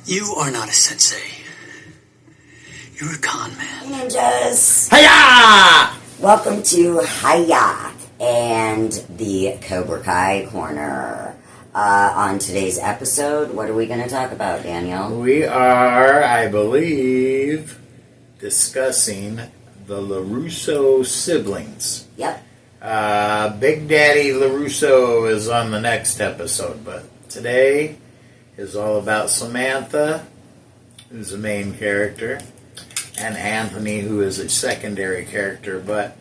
You are not a sensei. You're a con man. Ninjas! Hiya! Welcome to Hiya and the Cobra Kai Corner. On today's episode, what are we going to talk about, Daniel? We are, I believe, discussing the LaRusso siblings. Yep. Big Daddy LaRusso is on the next episode, but today is all about Samantha, who's the main character, and Anthony, who is a secondary character. But,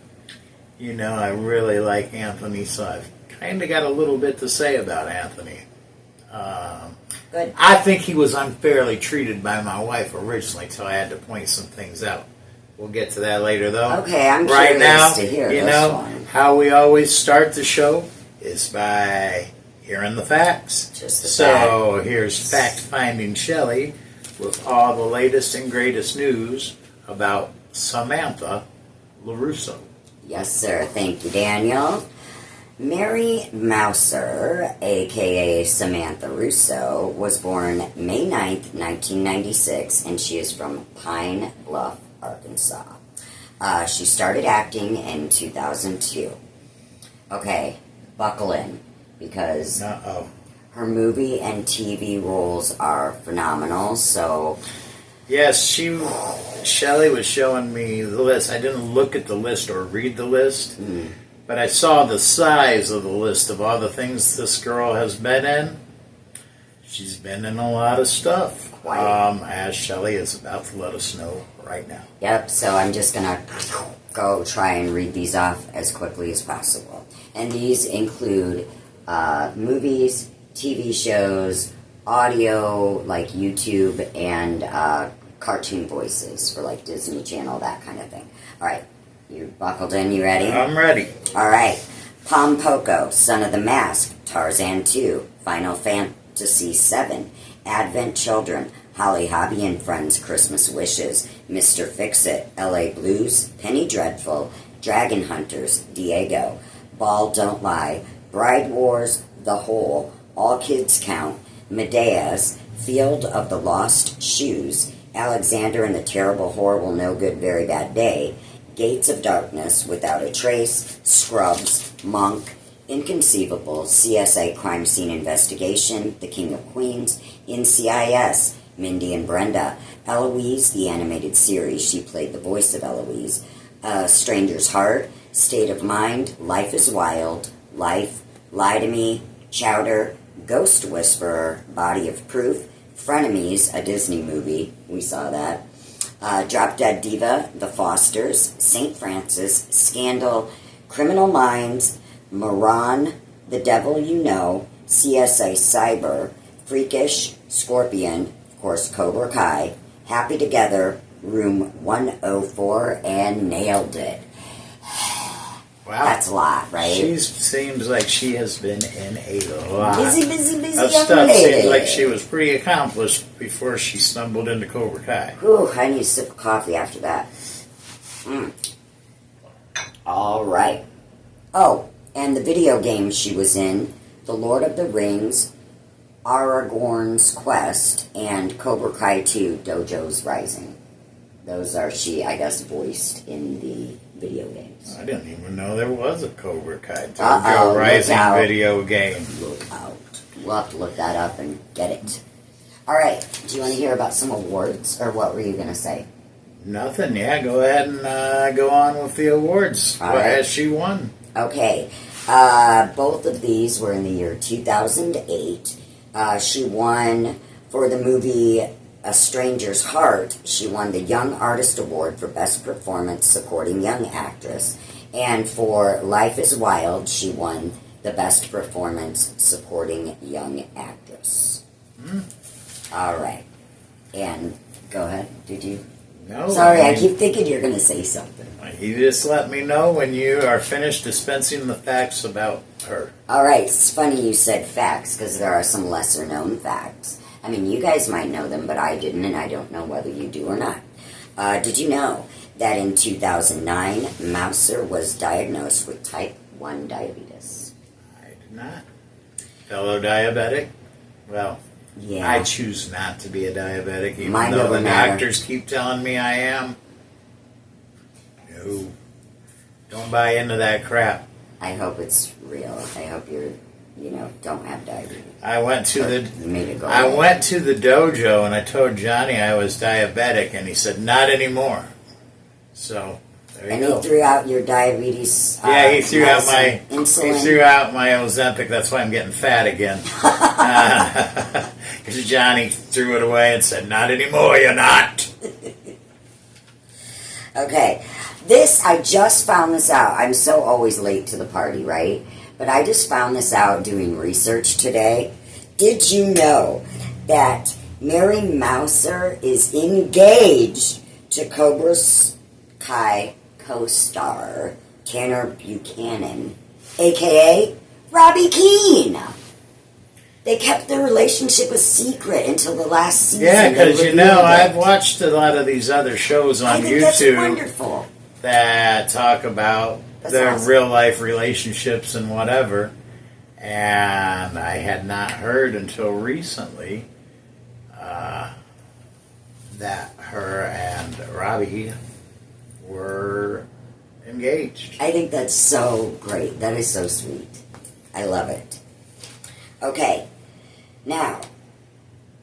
you know, I really like Anthony, so I've kind of got a little bit to say about Anthony. Good. I think he was unfairly treated by my wife originally, so I had to point some things out. We'll get to that later, though. Okay, I'm right curious now, to hear you this know, one. how we always start the show is by hearing the facts. Just the so facts. Here's fact-finding Shelley with all the latest and greatest news about Samantha LaRusso. Yes, sir. Thank you, Daniel. Mary Mouser, a.k.a. Samantha Russo, was born May 9th, 1996, and she is from Pine Bluff, Arkansas. She started acting in 2002. Okay, buckle in, because her movie and TV roles are phenomenal, so... Yes, Shelley was showing me the list. I didn't look at the list or read the list. But I saw the size of the list of all the things this girl has been in. She's been in a lot of stuff. As Shelley is about to let us know right now. Yep, so I'm just going to go try and read these off as quickly as possible. And these include movies, TV shows, audio, like YouTube, and cartoon voices for like Disney Channel, that kind of thing. All right. You buckled in? You ready? I'm ready. All right. Pom Poko, Son of the Mask, Tarzan 2, Final Fantasy 7, Advent Children, Holly Hobby and Friends, Christmas Wishes, Mr. Fix-It, LA Blues, Penny Dreadful, Dragon Hunters, Diego, Ball Don't Lie, Bride Wars, The Hole, All Kids Count, Medea's, Field of the Lost Shoes, Alexander and the Terrible, Horrible, No Good, Very Bad Day, Gates of Darkness, Without a Trace, Scrubs, Monk, Inconceivable, CSA Crime Scene Investigation, The King of Queens, NCIS, Mindy and Brenda, Eloise, the animated series, she played the voice of Eloise, Stranger's Heart, State of Mind, Life is Wild, Life, Lie to Me, Chowder, Ghost Whisperer, Body of Proof, Frenemies, a Disney movie, we saw that, Drop Dead Diva, The Fosters, St. Francis, Scandal, Criminal Minds, Moran, The Devil You Know, CSA Cyber, Freakish, Scorpion, of course Cobra Kai, Happy Together, Room 104, and nailed it. Wow. That's a lot, right? She seems like she has been in a lot busy of young stuff. lady. Seems like she was pretty accomplished before she stumbled into Cobra Kai. Whew, I need a sip of coffee after that. All right. Oh, and the video games she was in, The Lord of the Rings, Aragorn's Quest, and Cobra Kai 2, Dojo's Rising. Those are she, I guess, voiced in the video games. I didn't even know there was a Cobra Kai Uh-oh, Rising look out. video game. Look out. We'll have to look that up and get it. All right. Do you want to hear about some awards, or what were you going to say? Nothing. Yeah, go ahead and go on with the awards. All What right. has she won? Okay. Both of these were in the year 2008. She won for the movie A Stranger's Heart. She won the Young Artist Award for Best Performance Supporting Young Actress. And for Life is Wild, she won the Best Performance Supporting Young Actress. All right. And go ahead. Did you? No. Sorry, I keep thinking you're going to say something. You just let me know when you are finished dispensing the facts about her. All right. It's funny you said facts, because there are some lesser-known facts. I mean, you guys might know them, but I didn't, and I don't know whether you do or not. Did you know that in 2009, Mouser was diagnosed with type 1 diabetes? I did not. Fellow diabetic? Well, Yeah. I choose not to be a diabetic, even Mine though don't the matter. doctors keep telling me I am. No. Don't buy into that crap. I hope it's real. I hope don't have diabetes. I went to the dojo and I told Johnny I was diabetic, and he said not anymore. So there you go. He threw out your diabetes. Yeah, he threw out my insulin. He threw out my Ozempic. That's why I'm getting fat again. Because Johnny threw it away and said, "Not anymore. You're not." Okay, I just found this out. I'm so always late to the party, right? But I just found this out doing research today. Did you know that Mary Mouser is engaged to Cobra Kai co-star Tanner Buchanan, a.k.a. Robbie Keane? They kept their relationship a secret until the last season. Yeah, because I've watched a lot of these other shows on YouTube YouTube that's wonderful. that talk about their awesome. real life relationships and whatever. And I had not heard until recently that her and Robbie were engaged. I think that's so great. That is so sweet. I love it. Okay, now,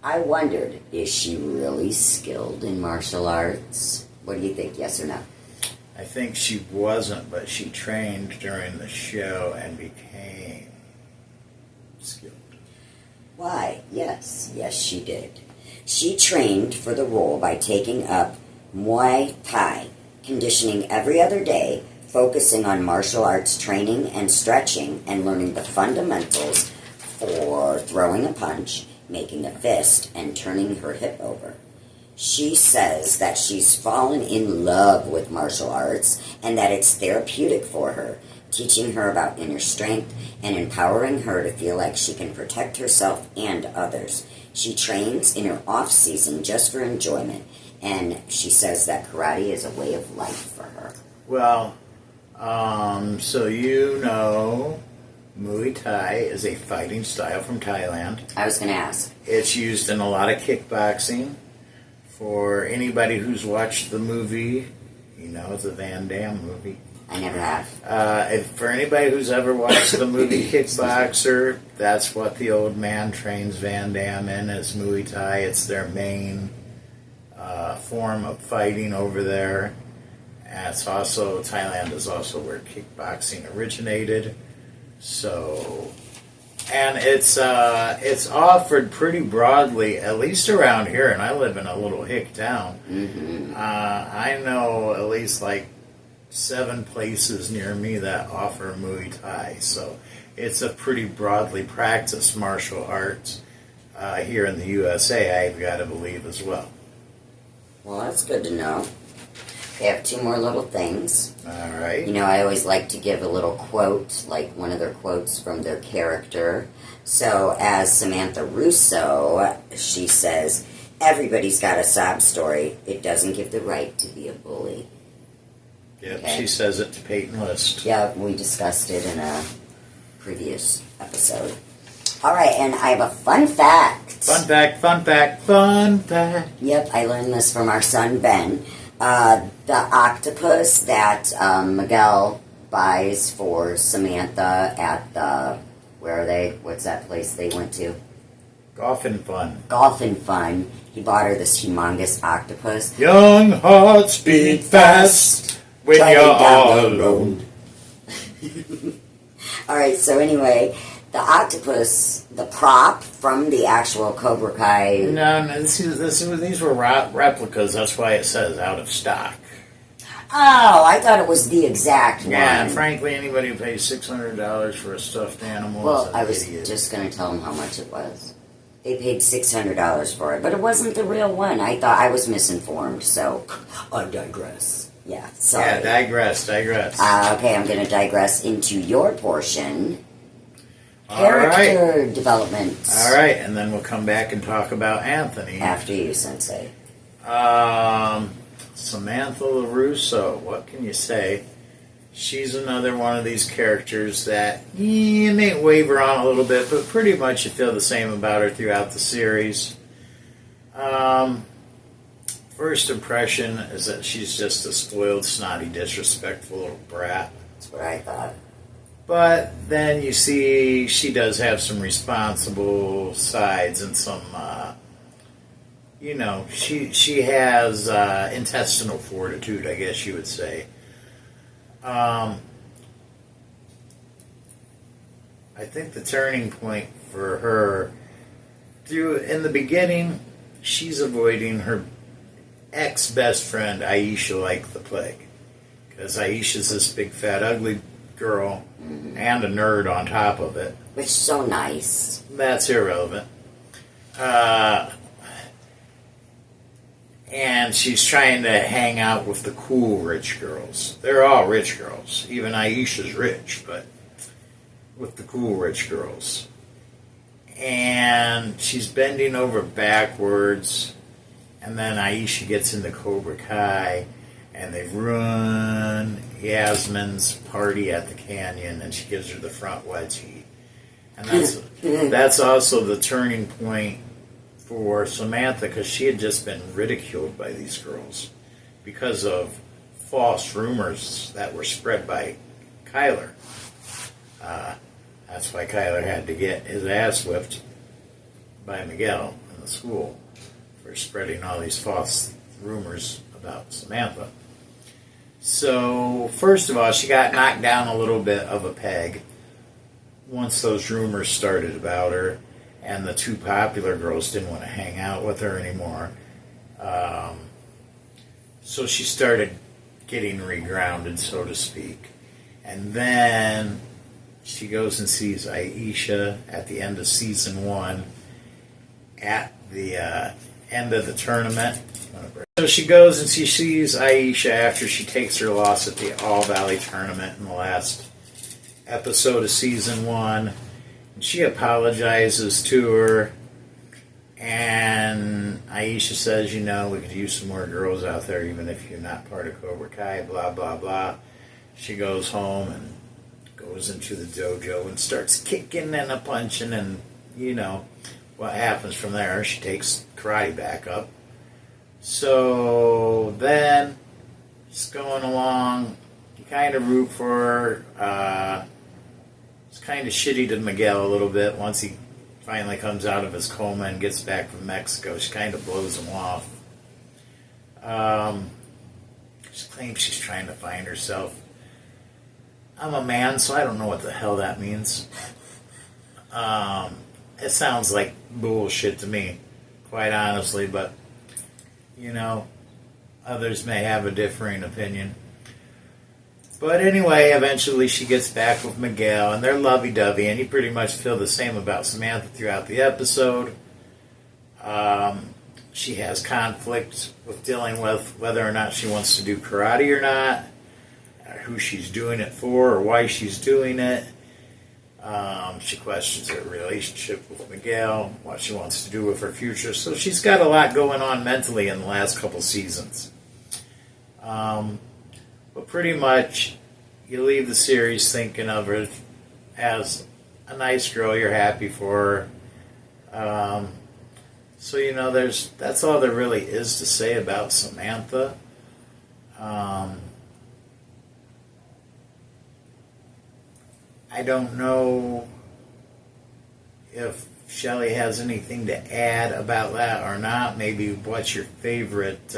I wondered, is she really skilled in martial arts? What do you think, yes or no? I think she wasn't, but she trained during the show and became skilled. Why, yes, she did. She trained for the role by taking up Muay Thai, conditioning every other day, focusing on martial arts training and stretching, and learning the fundamentals for throwing a punch, making a fist, and turning her hip over. She says that she's fallen in love with martial arts and that it's therapeutic for her, teaching her about inner strength and empowering her to feel like she can protect herself and others. She trains in her off-season just for enjoyment, and she says that karate is a way of life for her. Well, so Muay Thai is a fighting style from Thailand. I was going to ask. It's used in a lot of kickboxing. For anybody who's watched the movie, it's a Van Damme movie. I never have. For anybody who's ever watched the movie Kickboxer, that's what the old man trains Van Damme in, is Muay Thai. It's their main form of fighting over there. And Thailand is also where kickboxing originated. So, and it's offered pretty broadly, at least around here, and I live in a little hick town. Mm-hmm. I know at least like 7 places near me that offer Muay Thai, so it's a pretty broadly practiced martial arts here in the USA, I've got to believe as well. Well, that's good to know. I have 2 more little things. All right. I always like to give a little quote, like one of their quotes from their character. So, as Samantha Russo, she says, "Everybody's got a sob story. It doesn't give the right to be a bully." Yep, Okay. She says it to Peyton List. Yeah, we discussed it in a previous episode. All right, and I have a fun fact. Fun fact. Yep, I learned this from our son, Ben. The octopus that Miguel buys for Samantha at where are they? What's that place they went to? Golf and Fun. He bought her this humongous octopus. Young hearts beat fast when Driving you're down all the alone. All right, so anyway, the octopus, the prop from the actual Cobra Kai. No, these were replicas. That's why it says out of stock. Oh, I thought it was the exact one. Yeah, frankly, anybody who pays $600 for a stuffed animal Well, is an I was idiot. just going to tell them how much it was. They paid $600 for it, but it wasn't the real one. I thought I was misinformed, so I digress. Yeah, sorry. Yeah, digress. Okay, I'm going to digress into your portion. All Character development. All right, and then we'll come back and talk about Anthony. After you, Sensei. Samantha LaRusso, what can you say? She's another one of these characters that you may waver on a little bit, but pretty much you feel the same about her throughout the series. First impression is that she's just a spoiled, snotty, disrespectful little brat. That's what I thought. But then you see she does have some responsible sides and some, she has intestinal fortitude, I guess you would say. I think the turning point for her, in the beginning, she's avoiding her ex-best friend Aisha like the plague. Because Aisha's this big, fat, ugly girl and a nerd on top of it. Which is so nice. That's irrelevant. And she's trying to hang out with the cool rich girls. They're all rich girls. Even Aisha's rich, but with the cool rich girls. And she's bending over backwards. And then Aisha gets into Cobra Kai. And they ruin Yasmin's party at the canyon. And she gives her the front wedgie. And that's also the turning point for Samantha, because she had just been ridiculed by these girls because of false rumors that were spread by Kyler. That's why Kyler had to get his ass whipped by Miguel in the school for spreading all these false rumors about Samantha. So, first of all, she got knocked down a little bit of a peg once those rumors started about her. And the two popular girls didn't want to hang out with her anymore. So she started getting regrounded, so to speak. And then she goes and sees Aisha at the end of season 1 at the end of the tournament. So she goes and she sees Aisha after she takes her loss at the All Valley tournament in the last episode of season 1. She apologizes to her, and Aisha says, we could use some more girls out there, even if you're not part of Cobra Kai, blah, blah, blah. She goes home and goes into the dojo and starts kicking and punching, and, what happens from there. She takes karate back up. So then, just going along, you kind of root for her. It's kind of shitty to Miguel a little bit once he finally comes out of his coma and gets back from Mexico. She kind of blows him off. She claims she's trying to find herself. I'm a man, so I don't know what the hell that means. It sounds like bullshit to me, quite honestly, but, others may have a differing opinion. But anyway, eventually she gets back with Miguel, and they're lovey-dovey, and you pretty much feel the same about Samantha throughout the episode. She has conflict with dealing with whether or not she wants to do karate or not, who she's doing it for, or why she's doing it. She questions her relationship with Miguel, what she wants to do with her future. So she's got a lot going on mentally in the last couple seasons. But pretty much, you leave the series thinking of her as a nice girl. You're happy for her. So, that's all there really is to say about Samantha. I don't know if Shelley has anything to add about that or not. Maybe what's your favorite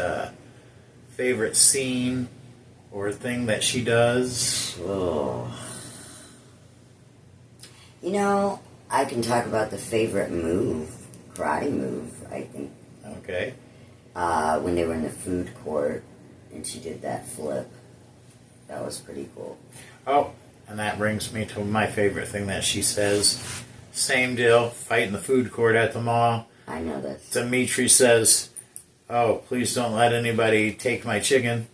scene or thing that she does? Oh. I can talk about the favorite karate move, I think. Okay. When they were in the food court and she did that flip. That was pretty cool. Oh, and that brings me to my favorite thing that she says. Same deal, fight in the food court at the mall. I know that. Dimitri says, "Oh, please don't let anybody take my chicken."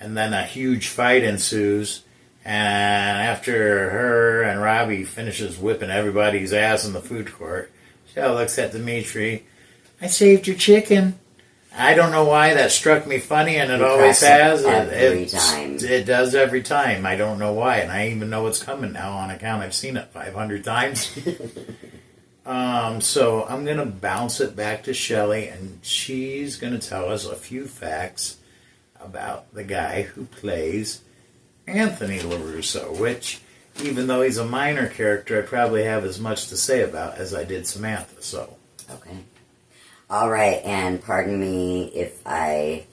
And then a huge fight ensues. And after her and Robbie finishes whipping everybody's ass in the food court, Shell looks at Dimitri. "I saved your chicken." I don't know why that struck me funny, and it You always press it has. every time. It does every time. I don't know why, and I even know it's coming now on account I've seen it 500 times. So I'm going to bounce it back to Shelley, and she's going to tell us a few facts about the guy who plays Anthony LaRusso, which, even though he's a minor character, I probably have as much to say about as I did Samantha. So, Okay. All right, and pardon me if I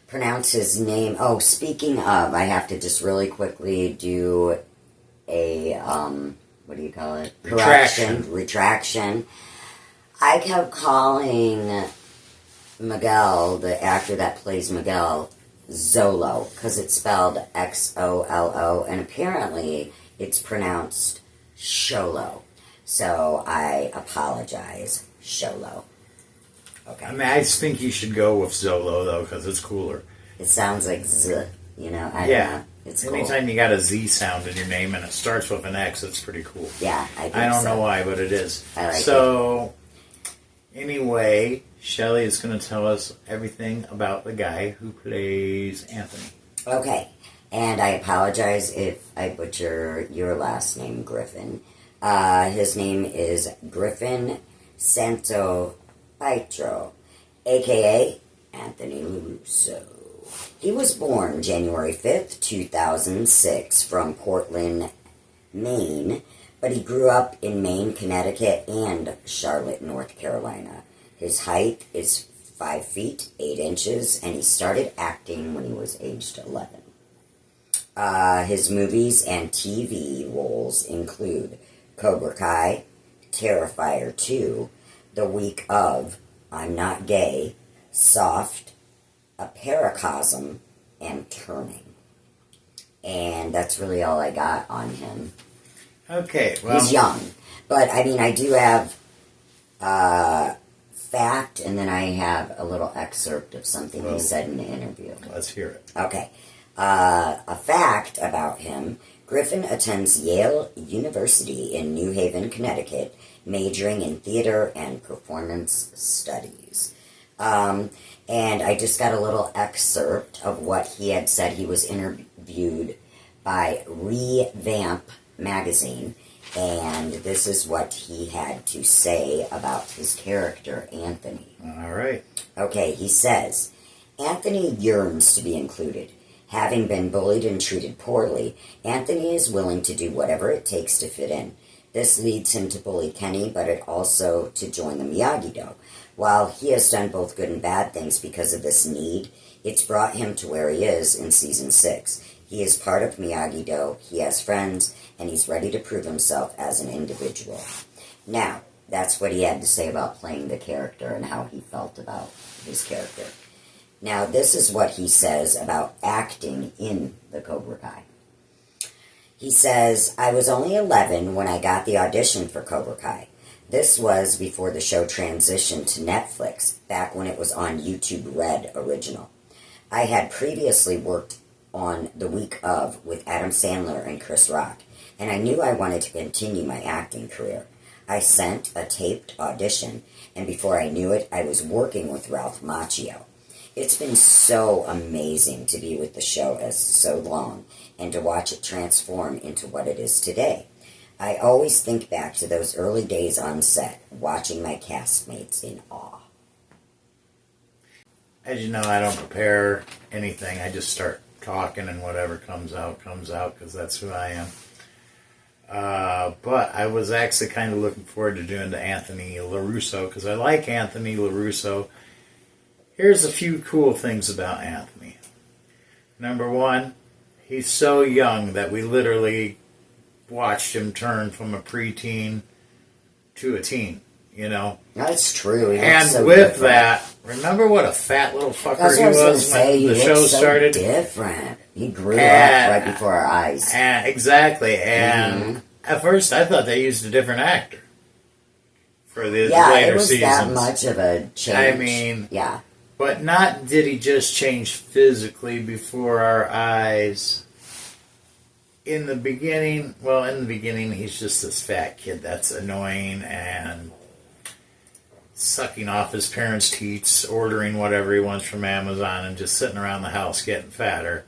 pronounce his name. Oh, speaking of, I have to just really quickly do a, what do you call it? Retraction. I kept calling Miguel, the actor that plays Miguel, Zolo, because it's spelled Xolo, and apparently it's pronounced Sholo. So I apologize, Sholo. Okay. I mean, I just think you should go with Zolo, though, because it's cooler. It sounds like Z, you know? I don't know. It's cool. Anytime you got a Z sound in your name and it starts with an X, it's pretty cool. Yeah, I think I don't so. know why, but it is. I like so, anyway, Shelley is going to tell us everything about the guy who plays Anthony. Okay, and I apologize if I butcher your last name, Griffin. His name is Griffin Santopietro, a.k.a. Anthony LaRusso. He was born January 5th, 2006, from Portland, Maine, but he grew up in Maine, Connecticut, and Charlotte, North Carolina. His height is 5 feet, 8 inches, and he started acting when he was aged 11. His movies and TV roles include Cobra Kai, Terrifier 2, The Week of, I'm Not Gay, Soft, A Paracosm, and Turning. And that's really all I got on him. Okay, well... He's young. But, I mean, I do have fact, and then I have a little excerpt of something he said in the interview. Let's hear it. Okay. A fact about him: Griffin attends Yale University in New Haven, Connecticut, majoring in theater and performance studies. And I just got a little excerpt of what he had said. He was interviewed by Revamp magazine, and this is what he had to say about his character, Anthony. All right. Okay, he says, Anthony yearns to be included. Having been bullied and treated poorly, Anthony is willing to do whatever it takes to fit in. This leads him to bully Kenny, but it also to join the Miyagi-Do. While he has done both good and bad things because of this need, it's brought him to where he is in Season 6. He is part of Miyagi-Do, he has friends, and he's ready to prove himself as an individual. Now, that's what he had to say about playing the character and how he felt about his character. Now, this is what he says about acting in the Cobra Kai. He says, I was only 11 when I got the audition for Cobra Kai. This was before the show transitioned to Netflix, back when it was on YouTube Red original. I had previously worked on The Week of with Adam Sandler and Chris Rock, and I knew I wanted to continue my acting career. I sent a taped audition, and before I knew it, I was working with Ralph Macchio. It's been so amazing to be with the show as so long and to watch it transform into what it is today. I always think back to those early days on set, watching my castmates in awe. As you know, I don't prepare anything. I just start talking, and whatever comes out, because that's who I am. But I was actually kind of looking forward to doing the Anthony LaRusso, because I like Anthony LaRusso. Here's a few cool things about Anthony. Number one, he's so young that we literally watched him turn from a preteen to a teen, you know. That's true. And so with different. that, remember what a fat little fucker That's he what I was gonna say. when the He show looks so started? different. He grew up right before our eyes. Exactly. And at first I thought they used a different actor for the Yeah, later it was seasons. that much of a change. I mean, yeah. But not did he just change physically before our eyes. In the beginning, he's just this fat kid that's annoying and sucking off his parents' teats, ordering whatever he wants from Amazon, and just sitting around the house getting fatter.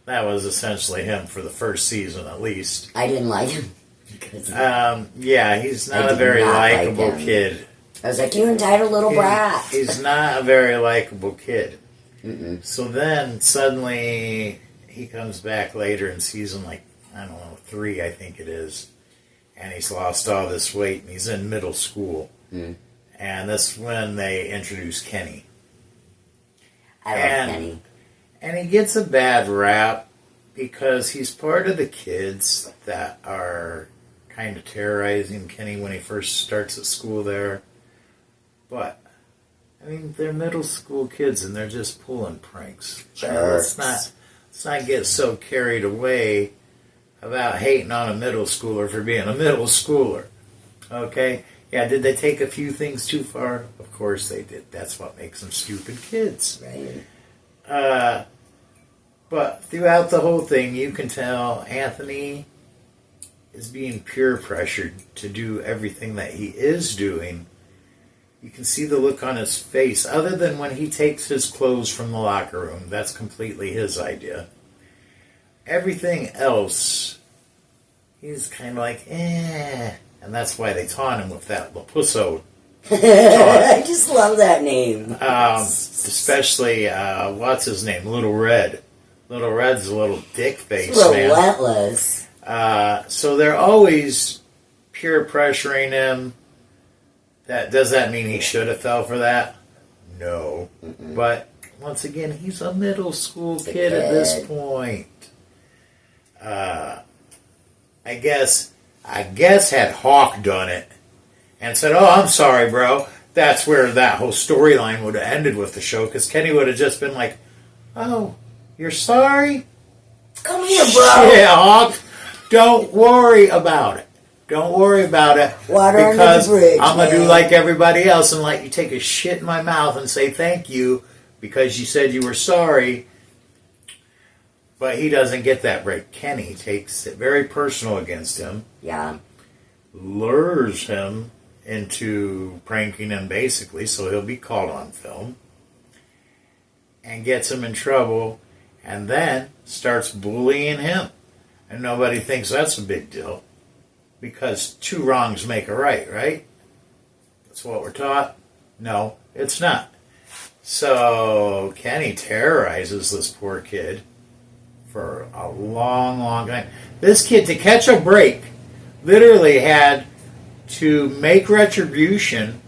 That was essentially him for the first season, at least. I didn't like him. Yeah, he's not a very likable kid. I was like, you entitled little brat. He's not a very likable kid. Mm-mm. So then, suddenly, he comes back later in season, like, I don't know, 3, I think it is. And he's lost all this weight, and he's in middle school. Mm. And that's when they introduce Kenny. I love Kenny. And he gets a bad rap because he's part of the kids that are kind of terrorizing Kenny when he first starts at school there. But, I mean, they're middle school kids and they're just pulling pranks. Let's not get so carried away about hating on a middle schooler for being a middle schooler. Okay? Yeah, did they take a few things too far? Of course they did. That's what makes them stupid kids. Right. But throughout the whole thing, you can tell Anthony is being peer pressured to do everything that he is doing. You can see the look on his face, other than when he takes his clothes from the locker room. That's completely his idea. Everything else, he's kind of like, eh. And that's why they taunt him with that Lapusso. I just love that name. Especially, what's his name? Little Red. Little Red's a little dick face, relentless. So they're always peer pressuring him. Does that mean he should have fell for that? No. Mm-mm. But once again, he's a middle school kid at this point. I guess had Hawk done it and said, "Oh, I'm sorry, bro," that's where that whole storyline would have ended with the show, because Kenny would have just been like, "Oh, you're sorry? Come here, bro." Yeah, Hawk, don't worry about it. Don't worry about it. Water because under the bridge, I'm going to do man. like everybody else and let you take a shit in my mouth and say thank you because you said you were sorry. But he doesn't get that break. Kenny takes it very personal against him. Yeah. Lures him into pranking him, basically, so he'll be caught on film. And gets him in trouble. And then starts bullying him. And nobody thinks that's a big deal. Because 2 wrongs make a right? That's what we're taught? No, it's not. So Kenny terrorizes this poor kid for a long, long time. This kid, to catch a break, literally had to make retribution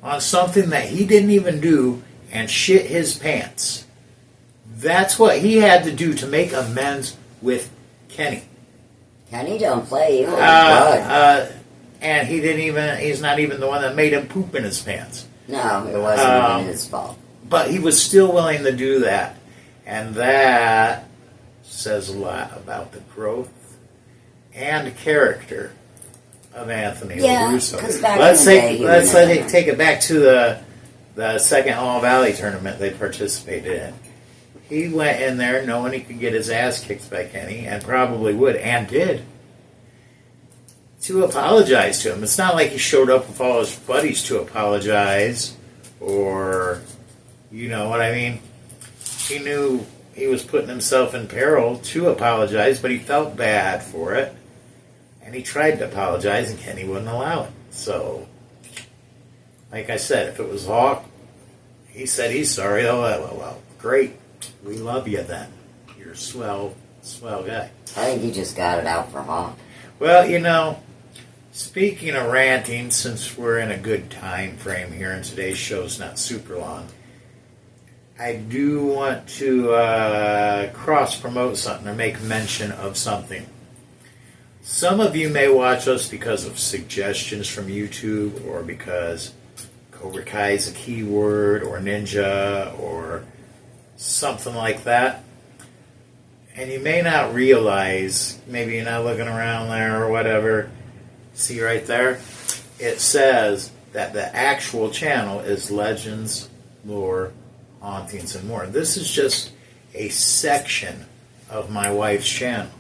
on something that he didn't even do and shit his pants. That's what he had to do to make amends with Kenny. Kenny don't play. And he's not even the one that made him poop in his pants. No, it wasn't even his fault. But he was still willing to do that. And that says a lot about the growth and character of Anthony LaRusso. Let's take it back to the second All Valley tournament they participated in. He went in there knowing he could get his ass kicked by Kenny, and probably would, and did, to apologize to him. It's not like he showed up with all his buddies to apologize, or, you know what I mean? He knew he was putting himself in peril to apologize, but he felt bad for it, and he tried to apologize, and Kenny wouldn't allow it. So, like I said, if it was Hawk, he said he's sorry. Oh, well, great. We love you then. You're a swell guy. I think he just got it out for Hawk. Well, you know, speaking of ranting, since we're in a good time frame here and today's show's not super long, I do want to cross-promote something or make mention of something. Some of you may watch us because of suggestions from YouTube, or because Cobra Kai is a keyword, or Ninja, or something like that. And you may not realize, maybe you're not looking around there or whatever. See right there? It says that the actual channel is Legends, Lore, Hauntings, and More. This is just a section of my wife's channel.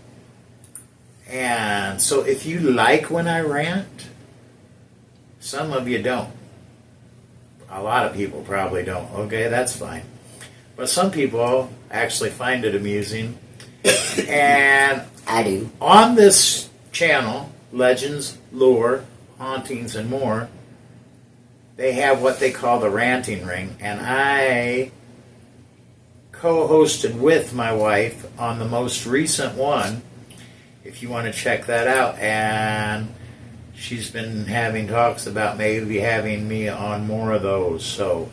And so if you like when I rant, some of you don't. A lot of people probably don't. Okay, that's fine. But some people actually find it amusing. And I do. on this channel, Legends, Lore, Hauntings, and more, they have what they call the Ranting Ring. And I co-hosted with my wife on the most recent one, if you want to check that out. And she's been having talks about maybe having me on more of those. So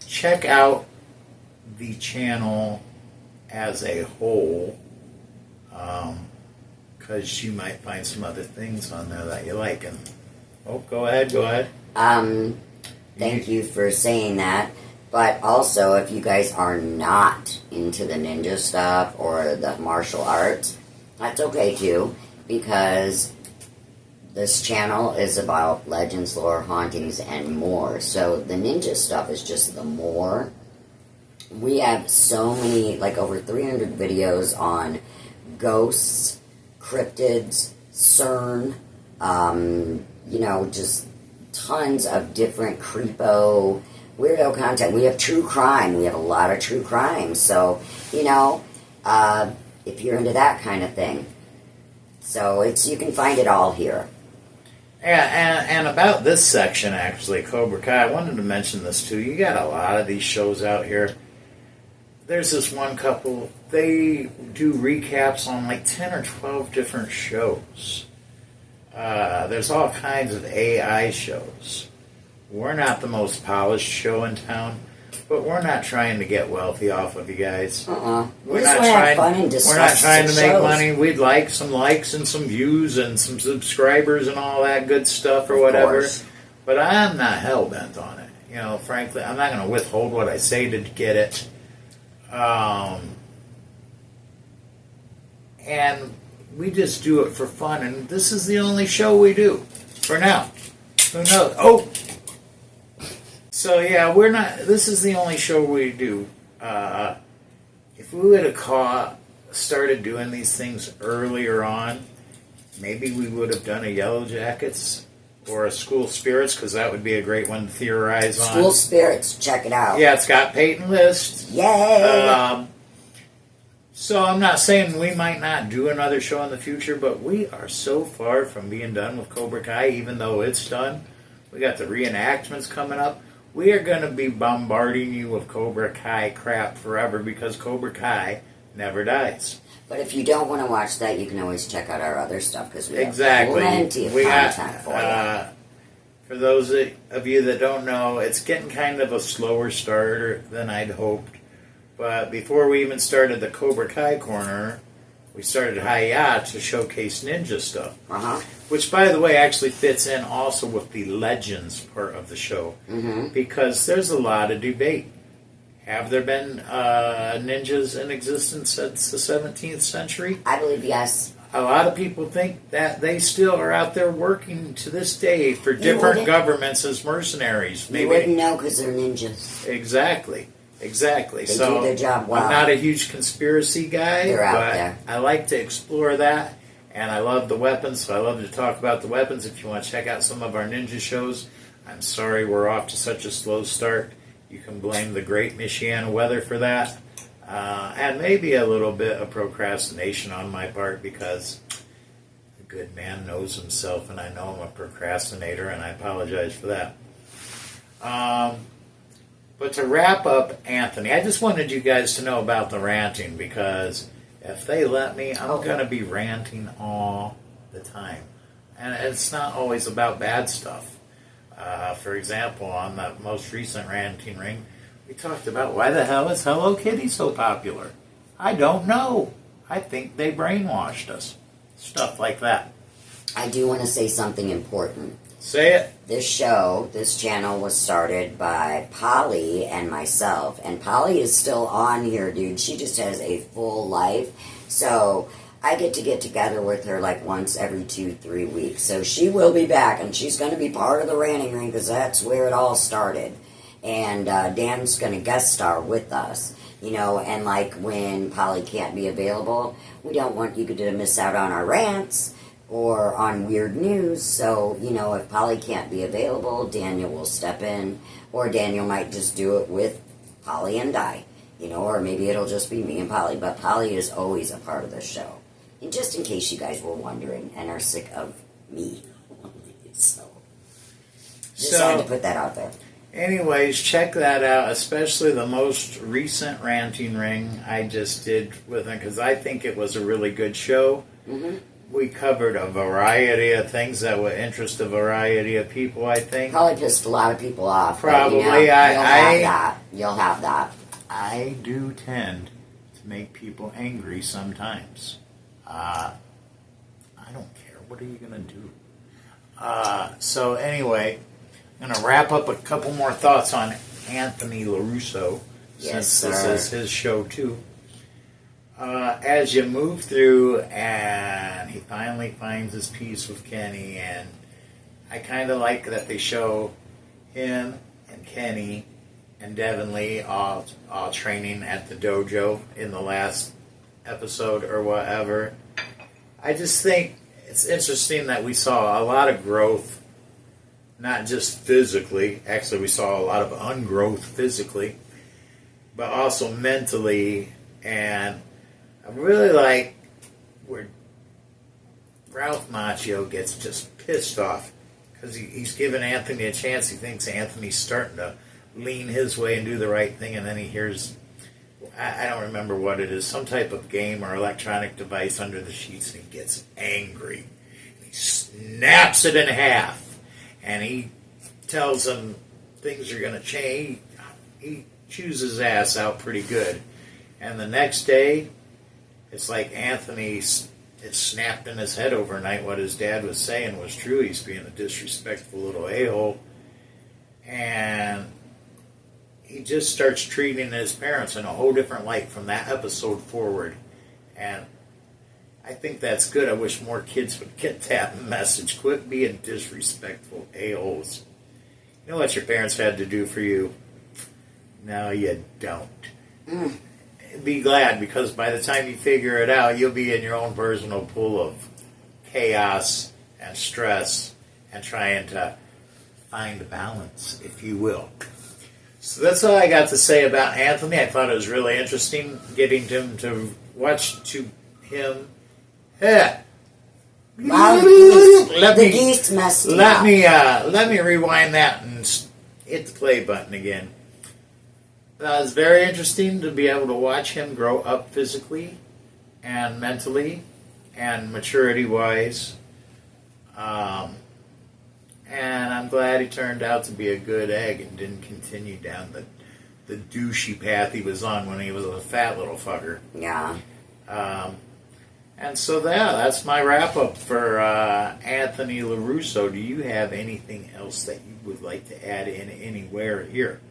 check out the channel as a whole, because you might find some other things on there that you like. And go ahead. Thank you for saying that. But also, if you guys are not into the ninja stuff or the martial arts, that's okay too, because this channel is about legends, lore, hauntings, and more. So the ninja stuff is just the more. We have so many, like over 300 videos on ghosts, cryptids, CERN, just tons of different creepo, weirdo content. We have true crime. We have a lot of true crime. So, if you're into that kind of thing. So you can find it all here. And about this section, actually, Cobra Kai, I wanted to mention this too. You got a lot of these shows out here. There's this one couple, they do recaps on like 10 or 12 different shows. There's all kinds of AI shows. We're not the most polished show in town, but we're not trying to get wealthy off of you guys. We're just want to have fun and discuss. We're not trying to make shows. money. We'd like some likes and some views and some subscribers and all that good stuff or whatever. But I'm not hell-bent on it. Frankly, I'm not going to withhold what I say to get it. And we just do it for fun, and this is the only show we do for now. Who knows? Oh, so yeah, this is the only show we do. If we would have started doing these things earlier on, maybe we would have done a Yellow Jackets or a School Spirits, because that would be a great one to theorize on. School Spirits, check it out. Yeah, it's got Peyton List. Yay! So I'm not saying we might not do another show in the future, but we are so far from being done with Cobra Kai, even though it's done. We got the reenactments coming up. We are going to be bombarding you with Cobra Kai crap forever, because Cobra Kai never dies. But if you don't want to watch that, you can always check out our other stuff, because we have plenty of content for you. For those of you that don't know, it's getting kind of a slower start than I'd hoped. But before we even started the Cobra Kai corner, we started Hi-Ya to showcase ninja stuff. Which, by the way, actually fits in also with the Legends part of the show. Because there's a lot of debate. Have there been ninjas in existence since the 17th century? I believe yes. A lot of people think that they still are out there working to this day for different governments as mercenaries. Maybe. You wouldn't know because they're ninjas. Exactly. They do their job well. I'm not a huge conspiracy guy, They're out but there. I like to explore that, and I love the weapons, so I love to talk about the weapons. If you want to check out some of our ninja shows, I'm sorry we're off to such a slow start. You can blame the great Michiana weather for that, and maybe a little bit of procrastination on my part, because a good man knows himself, and I know I'm a procrastinator, and I apologize for that. But to wrap up, Anthony, I just wanted you guys to know about the ranting, because if they let me, I'm going to be ranting all the time. And it's not always about bad stuff. For example, on the most recent Ranting Ring, we talked about why the hell is Hello Kitty so popular. I don't know. I think they brainwashed us. Stuff like that. I do want to say something important. Say it. This channel was started by Polly and myself. And Polly is still on here, dude. She just has a full life. So I get together with her like once every 2-3 weeks. So she will be back, and she's going to be part of the Ranting Ring, because that's where it all started. And Dan's going to guest star with us. And like when Polly can't be available, we don't want you to miss out on our rants or on weird news. So, you know, if Polly can't be available, Daniel will step in, or Daniel might just do it with Polly and I, you know, or maybe it'll just be me and Polly. But Polly is always a part of the show. And just in case you guys were wondering and are sick of me. So, just had to put that out there. Anyways, check that out, especially the most recent Ranting Ring I just did with him, because I think it was a really good show. Mm-hmm. We covered a variety of things that would interest a variety of people, I think. Probably pissed a lot of people off. Probably. But, you know, you'll have that. I do tend to make people angry sometimes. I don't care. What are you going to do? So anyway, I'm going to wrap up a couple more thoughts on Anthony LaRusso, since this is his show too. As you move through, and he finally finds his peace with Kenny, and I kind of like that they show him and Kenny and Devin Lee all training at the dojo in the last episode or whatever. I just think it's interesting that we saw a lot of growth, not just physically. Actually, we saw a lot of ungrowth physically, but also mentally. And I really like where Ralph Macchio gets just pissed off because he's giving Anthony a chance. He thinks Anthony's starting to lean his way and do the right thing, and then he hears, I don't remember what it is, some type of game or electronic device under the sheets, and he gets angry. He snaps it in half, and he tells him things are going to change. He chews his ass out pretty good. And the next day, it's like Anthony, it snapped in his head overnight what his dad was saying was true. He's being a disrespectful little a-hole. And he just starts treating his parents in a whole different light from that episode forward. And I think that's good. I wish more kids would get that message. Quit being disrespectful a-holes. You know what your parents had to do for you? No, you don't. Be glad, because by the time you figure it out, you'll be in your own personal pool of chaos and stress and trying to find balance, if you will. So that's all I got to say about Anthony. I thought it was really interesting getting him to watch him. Let me rewind that and hit the play button again. It was very interesting to be able to watch him grow up physically and mentally and maturity-wise. And I'm glad he turned out to be a good egg and didn't continue down the douchey path he was on when he was a fat little fucker. Yeah. And so that's my wrap-up for Anthony LaRusso. Do you have anything else that you would like to add in anywhere here?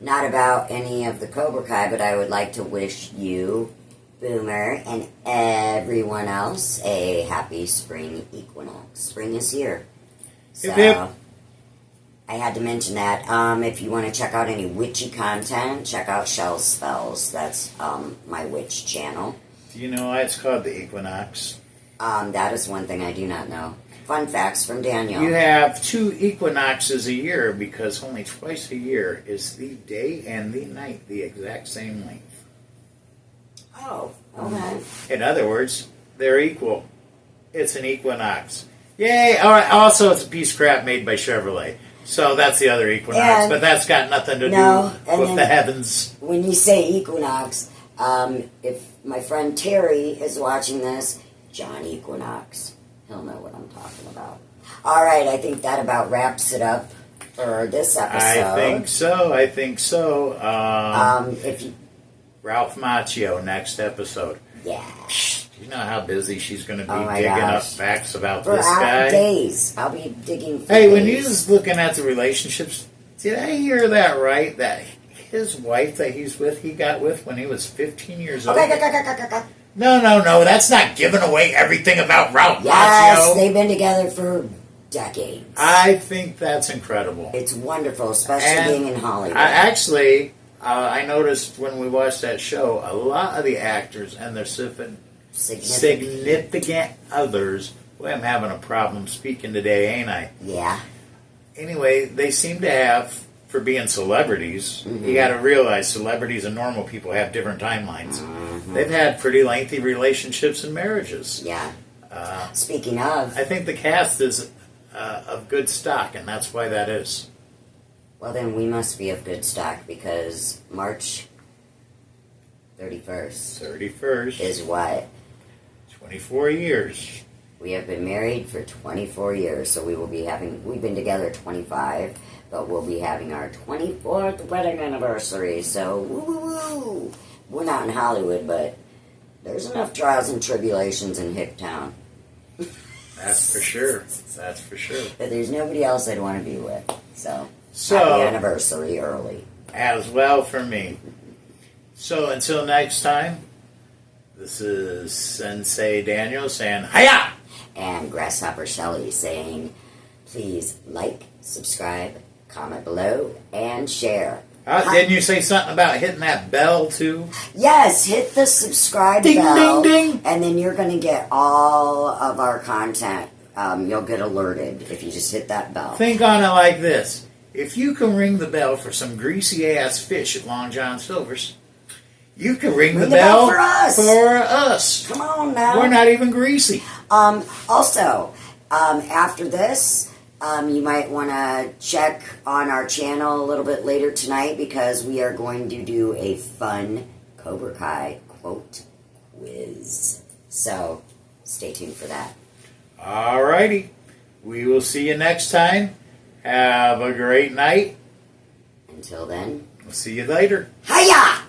Not about any of the Cobra Kai, but I would like to wish you, Boomer, and everyone else a happy spring equinox. Spring is here. So, I had to mention that. If you want to check out any witchy content, check out Shell's Spells. That's my witch channel. Do you know why it's called the equinox? That is one thing I do not know. Fun facts from Daniel. You have 2 equinoxes a year because only twice a year is the day and the night the exact same length. Oh, okay. In other words, they're equal. It's an equinox. Yay! All right. Also, it's a piece of crap made by Chevrolet. So that's the other equinox, but that's got nothing to do with the heavens. When you say equinox, if my friend Terry is watching this, John Equinox, he'll know what I'm talking about. All right, I think that about wraps it up for this episode. I think so. If you, Ralph Macchio, next episode. Yeah. You know how busy she's going to be digging up facts about this guy? For days. I'll be digging for days. When you're just looking at the relationships, did I hear that right? That his wife that he's with, he got with when he was 15 years old? No, that's not giving away everything about Ralph Macchio. Yes, they've been together for decades. I think that's incredible. It's wonderful, especially being in Hollywood. I noticed when we watched that show, a lot of the actors and their significant others Boy, I'm having a problem speaking today, ain't I? Yeah. Anyway, they seem to have, for being celebrities, you got to realize celebrities and normal people have different timelines. They've had pretty lengthy relationships and marriages. Yeah. Speaking of, I think the cast is of good stock, and that's why that is. well, then we must be of good stock because March 31st 31st. is what? 24 years. We have been married for 24 years, so we've been together 25, but we'll be having our 24th wedding anniversary, so woo woo woo! We're not in Hollywood, but there's enough trials and tribulations in Hicktown. That's for sure. That's for sure. But there's nobody else I'd want to be with, so So, happy anniversary early. as well for me. So, until next time, this is Sensei Daniel saying, Hiya! And Grasshopper Shelley saying, please like, subscribe, comment below, and share. Didn't you say something about hitting that bell, too? Yes, hit the subscribe Ding, bell, ding, ding. and then you're going to get all of our content. You'll get alerted if you just hit that bell. Think on it like this. If you can ring the bell for some greasy-ass fish at Long John Silver's, you can ring the bell for us. For us. Come on now. We're not even greasy. Also, after this, you might want to check on our channel a little bit later tonight because we are going to do a fun Cobra Kai quote quiz. So, stay tuned for that. Alrighty. We will see you next time. Have a great night. Until then, We'll see you later. hiya!